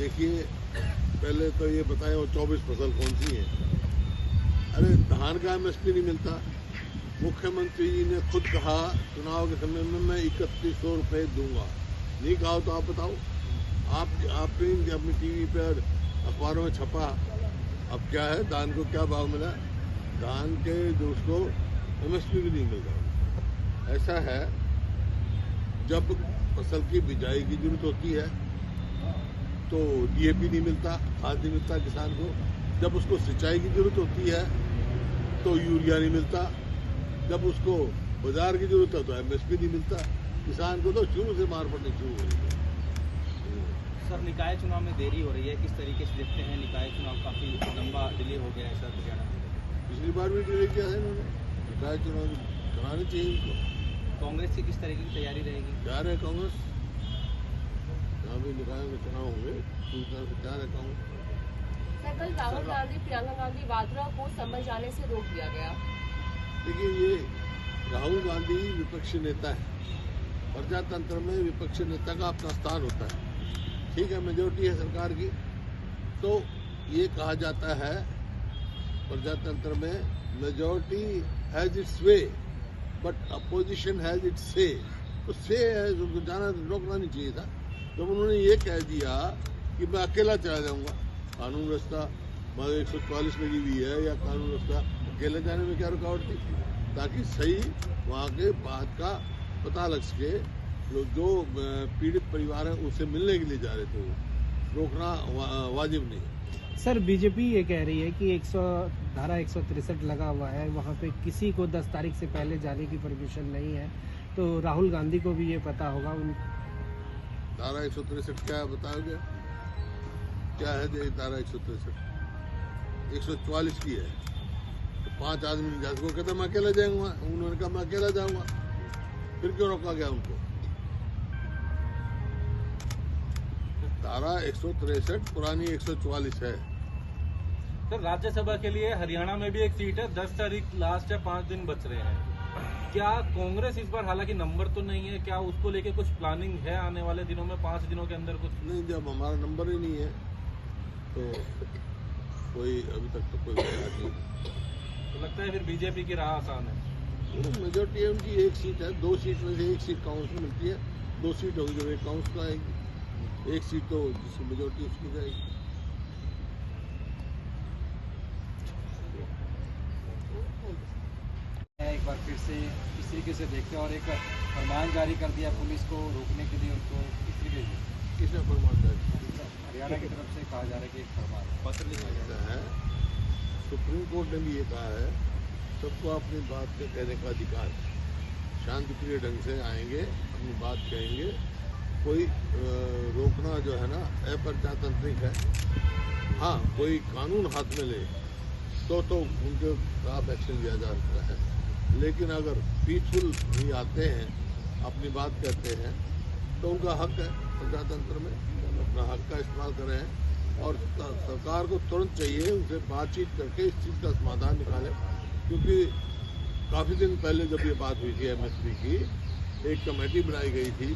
देखिए, पहले तो ये बताएं वो 24 फसल कौन सी है। अरे धान का एमएसपी नहीं मिलता। मुख्यमंत्री जी ने खुद कहा चुनाव के समय में मैं 3100 रुपये दूंगा। नहीं कहा तो आप बताओ। आपने अपनी टीवी पर अखबारों में छपा। अब क्या है, धान को क्या भाव मिला? धान के जो उसको एमएसपी भी नहीं मिल रहा। ऐसा है, जब फसल की बिजाई की जरूरत होती है तो डीएपी नहीं मिलता, खाद नहीं मिलता किसान को। जब उसको सिंचाई की जरूरत होती है तो यूरिया नहीं मिलता। जब उसको बाजार की जरूरत है तो एमएसपी नहीं मिलता। किसान को तो शुरू से मार पड़नी शुरू हो रही है। सर, निकाय चुनाव में देरी हो रही है, किस तरीके से देखते हैं? निकाय चुनाव काफी लंबा डिले हो गया है सर हरियाणा में। पिछली बार भी डिले किया है इन्होंने। निकाय चुनाव कराने चाहिए उनको। कांग्रेस की किस तरीके की तैयारी रहेगी? तैयार है कांग्रेस। जहाँ भी निकाय में चुनाव होंगे पूरी तरह से तैयार है कांग्रेस। कल राहुल गांधी प्रियंका गांधी वाड्रा को संभल जाने से रोक दिया गया। देखिए, ये राहुल गांधी विपक्षी नेता है। प्रजातंत्र में विपक्षी नेता का अपना स्थान होता है। ठीक है, मेजोरिटी है सरकार की, तो ये कहा जाता है प्रजातंत्र में majority has its way but opposition has its से। तो से है, उनको जाना रोकना नहीं चाहिए था। जब उन्होंने ये कह दिया कि मैं अकेला चला जाऊंगा, कानून रास्ता 144 लगी हुई है, या कानून रास्ता अकेले जाने में क्या रुकावट थी? ताकि सही वहाँ के बात का पता लग सके। लोग जो पीड़ित परिवार है उससे मिलने के लिए जा रहे थे, वो रोकना वाजिब नहीं। सर, बीजेपी ये कह रही है कि धारा 163 लगा हुआ है, वहाँ पे किसी को 10 तारीख से पहले जाने की परमिशन नहीं है। तो राहुल गांधी को भी ये पता होगा। धारा 163 क्या है बताओगे? क्या है ये धारा 163? 144 की है। तो 5 आदमी नहीं जा सकते। कहते मैं अकेला जाऊंगा। उन्होंने कहा मैं अकेला जाऊंगा। फिर क्यों रोका गया उनको? धारा 163 पुरानी 144 है। सर, राज्यसभा के लिए हरियाणा में भी एक सीट है। 10 तारीख लास्ट है, 5 दिन बच रहे हैं। क्या कांग्रेस इस बार, हालांकि नंबर तो नहीं है, क्या उसको लेके कुछ प्लानिंग है आने वाले दिनों में, 5 दिनों के अंदर कुछ? नहीं, जब हमारा नंबर ही नहीं है तो कोई अभी तक तो कोई बात नहीं। तो लगता है फिर बीजेपी की राह आसान है। मेजोरिटी है उनकी। 1 सीट है, 2 सीट में से 1 सीट कांग्रेस को मिलती है। 2 सीट होगी जब 1 कांग्रेस को आएगी। 1 सीट तो जिसकी मेजोरिटी उसकी जाएगी। एक बार फिर से इस तरीके से देखते हैं और एक फरमान जारी कर दिया पुलिस को रोकने के लिए उनको। किस तरीके से? किसने फरमान जारी? हरियाणा की तरफ से कहा जा रहा है कि एक फरमान पत्र लिखा गया है। सुप्रीम कोर्ट ने भी ये कहा है सबको अपनी बात के कहने का अधिकार है। शांतिप्रिय ढंग से आएंगे, अपनी बात कहेंगे। कोई रोकना जो है ना अप्रजातांत्रिक है। हाँ, कोई कानून हाथ में ले तो उनके खिलाफ एक्शन लिया जा सकता है। लेकिन अगर पीसफुल नहीं आते हैं, अपनी बात कहते हैं, तो उनका हक है प्रजातंत्र में, अपना हक का इस्तेमाल कर रहे हैं। और सरकार को तुरंत चाहिए उनसे बातचीत करके इस चीज़ का समाधान निकाले। क्योंकि काफ़ी दिन पहले जब ये बात हुई थी एमएसपी की, एक कमेटी बनाई गई थी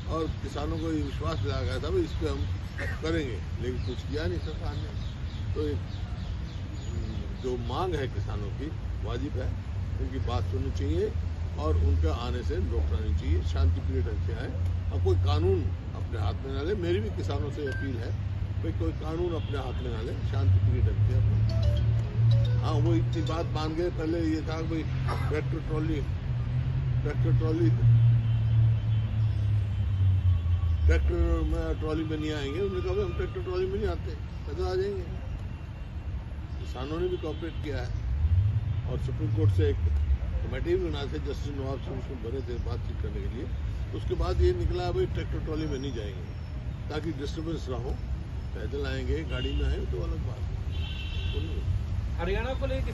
और किसानों को ये विश्वास दिलाया गया था भाई इस पर हम करेंगे, लेकिन कुछ किया नहीं सरकार ने। तो जो मांग है किसानों की वाजिब है, उनकी बात सुननी चाहिए और उनके आने से रोकना नहीं चाहिए। शांतिप्रिय ढंग से आए और कोई कानून अपने हाथ में ना ले। मेरी भी किसानों से अपील है भाई कोई कानून अपने हाथ में ना ले, शांतिप्रिय ढंग से। हाँ, वो इतनी बात मान गए। पहले ये था भाई ट्रैक्टर ट्रॉली में नहीं आएंगे। उन्होंने कहा हम ट्रैक्टर ट्रॉली में नहीं आते, पैदल आ जाएंगे। किसानों ने भी कॉपरेट किया है और सुप्रीम कोर्ट से एक कमेटी भी बनाए थे, जस्टिस नवाब सिंह उसमें बने थे बातचीत करने के लिए। उसके बाद ये निकला भाई ट्रैक्टर ट्रॉली में नहीं जाएंगे ताकि डिस्टर्बेंस ना हो। पैदल आएंगे, गाड़ी में आएंगे तो अलग बात है। हरियाणा को लेकर